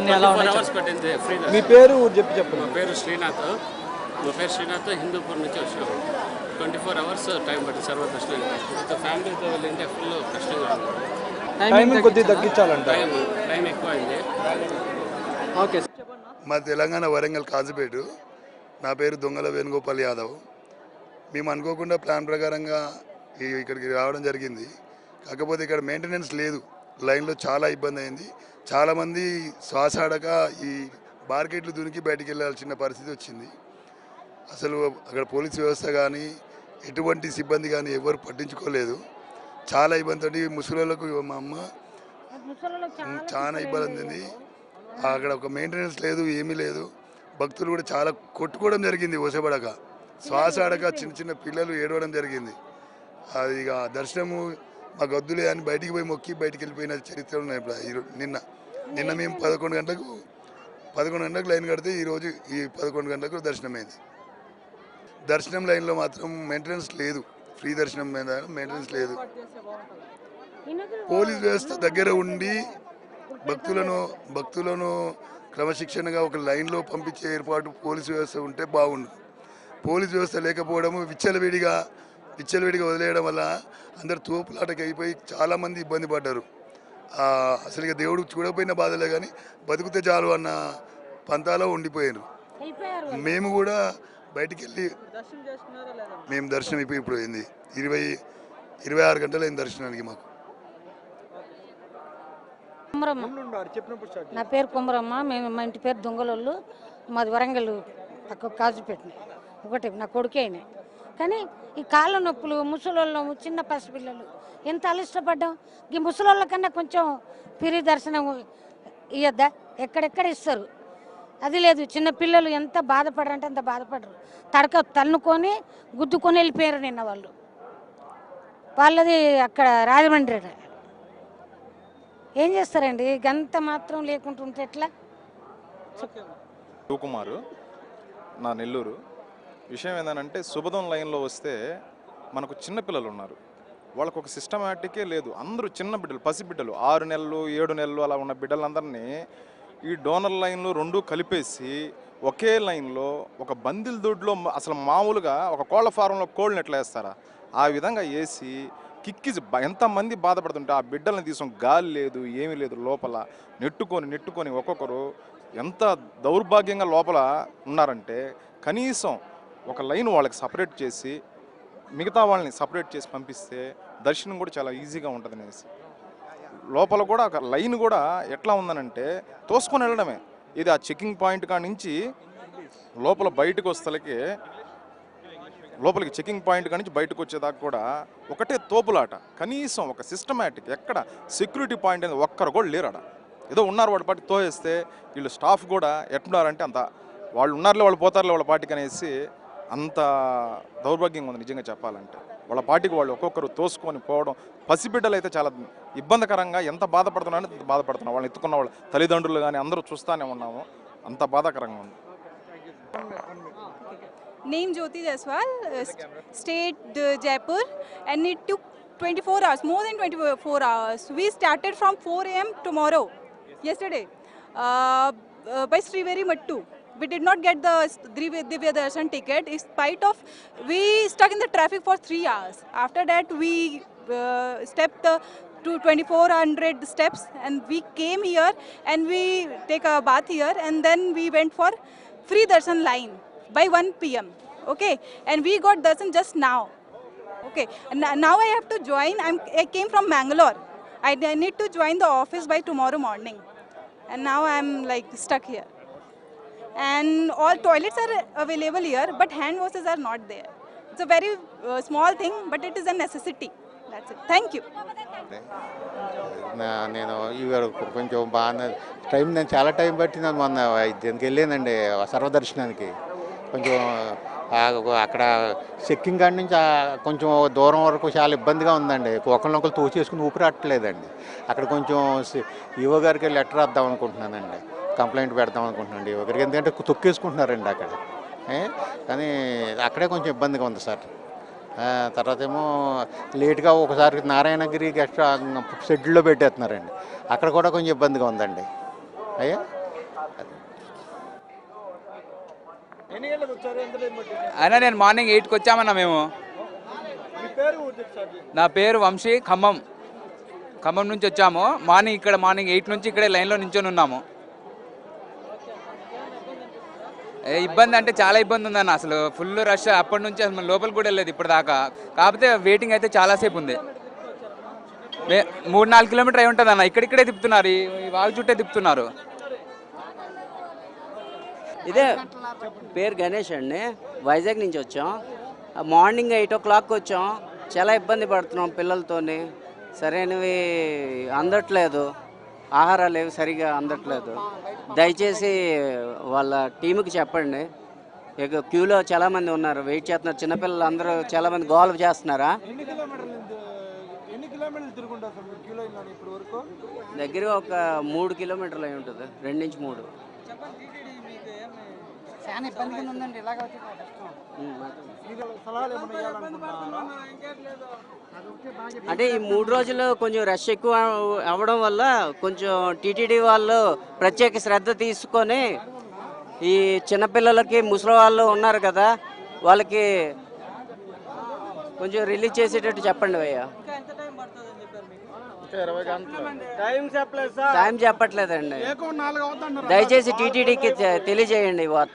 అన్ని ఎలా ఉన్నాయి? అవర్స్ పట్టింది ఫ్రీ. మీ పేరు చెప్పండి. మా పేరు శ్రీనాథ్ హిందూపూర్ నుంచి వచ్చినాము. 24 అవర్స్ టైం పట్టింది సర్వదర్శనానికి. ఫ్యామిలీతో వెళ్ళింటే ఫుల్ కష్టంగా ఉంది. టైమింగ్ కొద్దిగా తగ్గించాలంట. టైం ఎక్కువ అయింది. ఓకే. మా తెలంగాణ వరంగల్ కాజుపేట. నా పేరు దొంగల వేణుగోపాల్ యాదవ్. మేము అనుకోకుండా ప్లాన్ ప్రకారంగా ఇక్కడికి రావడం జరిగింది. కాకపోతే ఇక్కడ మెయింటెనెన్స్ లేదు. లైన్లో చాలా ఇబ్బంది అయింది. చాలామంది శ్వాస ఆడక ఈ మార్కెట్లు దునికి బయటికి వెళ్ళాల్సిన పరిస్థితి వచ్చింది. అసలు అక్కడ పోలీస్ వ్యవస్థ కానీ ఎటువంటి సిబ్బంది కానీ ఎవరు పట్టించుకోలేదు. చాలా ఇబ్బంది. ముసలిలకు మా అమ్మ చాలా ఇబ్బంది ఉంది. అక్కడ ఒక మెయింటెనెన్స్ లేదు, ఏమీ లేదు. భక్తులు కూడా చాలా కొట్టుకోవడం జరిగింది. ఒసబడక శ్వాస ఆడక చిన్న పిల్లలు ఏడవడం జరిగింది. అది ఇక దర్శనము మా గద్దులే అని బయటికి పోయి మొక్కి బయటికి వెళ్ళిపోయిన చరిత్ర ఉన్నాయి. ఇప్పుడు నిన్న మేము 11 గంటలకు లైన్ కడితే ఈరోజు ఈ 11 గంటలకు దర్శనమైంది. దర్శనం లైన్లో మాత్రం మెయింటెనెన్స్ లేదు. ఫ్రీ దర్శనం మీద మెయింటెనెన్స్ లేదు. పోలీస్ వ్యవస్థ దగ్గర ఉండి భక్తులను క్రమశిక్షణగా ఒక లైన్లో పంపించే ఏర్పాటు పోలీస్ వ్యవస్థ ఉంటే బాగుండు. పోలీస్ వ్యవస్థ లేకపోవడము విచ్చలవిడిగా వదిలేయడం వల్ల అందరు తోపులాటకి అయిపోయి చాలామంది ఇబ్బంది పడ్డారు. అసలు ఇక దేవుడు చూడకపోయిన బాధలే కానీ బతుకుతే చాలు అన్న పంతాలో ఉండిపోయారు. మేము కూడా బయటికి వెళ్ళి మేము దర్శనం ఇప్పుడు అయింది 26 గంటలు అయింది దర్శనానికి మాకు. నా పేరు కుమరమ్మ. మా ఇంటి పేరు దొంగలోళ్ళు. మాది వరంగల్ పక్క కాజుపేట. ఒకటి నా కొడుకే అయినా. కానీ ఈ కాళ్ళ నొప్పులు, ముసలోళ్ళు, చిన్న పసిపిల్లలు ఎంత అలిష్టపడ్డాం. ఈ ముసలోళ్ళ కన్నా కొంచెం ఫ్రీ దర్శనం ఇవ్వద్దా? ఎక్కడెక్కడ ఇస్తారు. అది లేదు. చిన్న పిల్లలు ఎంత బాధపడరంటే అంత బాధపడరు. తన్నుకొని గుద్దుకొని వెళ్ళిపోయారు నిన్న వాళ్ళది అక్కడ రాజమండ్రి. ఏం చేస్తారండి? గంత మాత్రం లేకుంటుంటే ఎట్లా? శివకుమారు, నా నెల్లూరు. విషయం ఏంటంటే శుభదం లైన్లో వస్తే మనకు చిన్నపిల్లలు ఉన్నారు. వాళ్ళకు ఒక సిస్టమేటికే లేదు. అందరూ చిన్న బిడ్డలు, పసిబిడ్డలు, 6 నెలలు 7 నెలలు అలా ఉన్న బిడ్డలందరినీ ఈ డోనర్ లైన్లో రెండూ కలిపేసి ఒకే లైన్లో ఒక బందిల్ దొడ్లో అసలు మామూలుగా ఒక కోళ్ల ఫారంలో కోళ్ళని ఎట్లా వేస్తారా ఆ విధంగా వేసి కిక్కిసి ఎంతమంది బాధపడుతుంటే ఆ బిడ్డలను తీసుకొని గాలి లేదు, ఏమీ లేదు. లోపల నెట్టుకొని ఒక్కొక్కరు ఎంత దౌర్భాగ్యంగా లోపల ఉన్నారంటే కనీసం ఒక లైన్ వాళ్ళకి సపరేట్ చేసి మిగతా వాళ్ళని సపరేట్ చేసి పంపిస్తే దర్శనం కూడా చాలా ఈజీగా ఉంటుంది అనేసి. లోపల కూడా ఒక లైన్ కూడా ఎట్లా ఉందనంటే తోసుకొని వెళ్ళడమే. ఇది ఆ చెకింగ్ పాయింట్ కాడ నుంచి లోపల బయటకు వస్తలకి లోపలికి చెకింగ్ పాయింట్ కాడి నుంచి బయటకు వచ్చేదాకా కూడా ఒకటే తోపులాట. కనీసం ఒక సిస్టమేటిక్ ఎక్కడ సెక్యూరిటీ పాయింట్ అనేది ఒక్కరు కూడా లేరాడ. ఏదో ఉన్నారు వాడి పాటికి తోయేస్తే వీళ్ళు స్టాఫ్ కూడా ఎట్టున్నారంటే అంత వాళ్ళు ఉన్నారులే వాళ్ళు పోతారులే వాళ్ళ పార్టీకి అనేసి అంత దౌర్భాగ్యంగా ఉంది నిజంగా చెప్పాలంటే. వాళ్ళ పార్టీకి వాళ్ళు ఒక్కొక్కరు తోసుకొని పోవడం, పసిబిడ్డలు అయితే చాలా ఇబ్బందికరంగా ఎంత బాధపడుతున్నారో అంత బాధపడుతున్నారు. వాళ్ళని ఎత్తుకున్న వాళ్ళ తల్లిదండ్రులు కానీ అందరూ చూస్తూనే ఉన్నాము. అంత బాధాకరంగా ఉంది. Name Jyoti Jaiswal, State Jaipur, and it took 24 hours, more than 24 hours. We started from 4 a.m. tomorrow, yesterday, by Sriveri Mattu. We did not get the Divya Darshan ticket in spite of we stuck in the traffic for 3 hours. After that, we stepped to 2400 steps and we came here and we take a bath here and then we went for free darshan line by 1 p.m. Okay, and we got darshan just now. Okay, and now I have to join. I came from Mangalore. I need to join the office by tomorrow morning, and now I'm like stuck here. And all toilets are available here, but hand washes are not there. It's a very small thing, but it is a necessity. That's it. Thank you. నేను ఇవాళ కొంచెం బాగా నేను చాలా time పట్టింది. మొన్న దీనికి వెళ్ళానండి సర్వదర్శనానికి. కొంచెం అక్కడ చెక్కింగ్ కాడి నుంచి కొంచెం దూరం వరకు చాలా ఇబ్బందిగా ఉందండి. ఒకరినొకరు తోచేసుకుని ఊపిరాట్లేదండి. అక్కడ కొంచెం ఈవో గారికి లెటర్ రాద్దాం అనుకుంటున్నానండి, కంప్లైంట్ పెడదాం అనుకుంటున్నాను ఈవో గారికి. ఎందుకంటే తొక్కేసుకుంటున్నారండి అక్కడ. కానీ అక్కడే కొంచెం ఇబ్బందిగా ఉంది సార్. తర్వాత ఏమో లేట్గా ఒకసారి నారాయణగిరి గెస్ట్ షెడ్యూల్లో పెట్టేస్తున్నారండి. అక్కడ కూడా కొంచెం ఇబ్బందిగా ఉందండి. అయ్యా ఎన్ని గంటలకు వచ్చారు? ఎంత టైం పట్టింది? అయినా నేను మార్నింగ్ 8కి వచ్చామన్నా మేము. మీ పేరు ఊరు చెప్పు సార్. నా పేరు వంశీ, ఖమ్మం నుంచి వచ్చాము. మార్నింగ్ 8 నుంచి ఇక్కడే లైన్లో నించొని ఉన్నాము. ఇబ్బంది అంటే చాలా ఇబ్బంది ఉందన్న, అసలు ఫుల్ రష్. అప్పటి నుంచి అసలు లోపలికి కూడా వెళ్ళలేదు ఇప్పటిదాకా. కాకపోతే వెయిటింగ్ అయితే చాలాసేపు ఉంది. 3-4 కిలోమీటర్ అయి ఉంటుంది అన్న. ఇక్కడిక్కడే తిప్పుతున్నారు, ఈ వాగు చుట్టే తిప్పుతున్నారు. ఇదే పేరు గణేష్ అండి, వైజాగ్ నుంచి వచ్చాం. మార్నింగ్ 8 o'clock వచ్చాం. చాలా ఇబ్బంది పడుతున్నాం పిల్లలతోని. సరైనవి అందట్లేదు, ఆహారాలు ఏవి సరిగా అందట్లేదు. దయచేసి వాళ్ళ టీముకి చెప్పండి. ఇక క్యూలో చాలామంది ఉన్నారు, వెయిట్ చేస్తున్నారు. చిన్నపిల్లలు అందరూ చాలామంది గోల్ చేస్తున్నారా. ఎన్ని కిలోమీటర్లు తిరుగుంటారు సార్ మీరు క్యూ లైన్లో ఇప్పుడు వరకు? దగ్గర ఒక 3 కిలోమీటర్లు అయి ఉంటుంది, 2 నుంచి 3. చాలా ఇబ్బందిగా ఉందండి, ఇలాగైతే మీరు సలహాలు ఏమైనా ఇవ్వాలనుకుంటున్నారా? అంటే ఈ 3 రోజులు కొంచెం రష్ ఎక్కువ అవ్వడం వల్ల కొంచెం టీటీడీ వాళ్ళు ప్రత్యేక శ్రద్ధ తీసుకొని ఈ చిన్నపిల్లలకి, ముసలి వాళ్ళు ఉన్నారు కదా, వాళ్ళకి కొంచెం రిలీజ్ చేసేటట్టు చెప్పండి భయ్యా. టైం చెప్పట్లేదండి. దయచేసి టీటీడీకి తెలియజేయండి ఈ వార్త.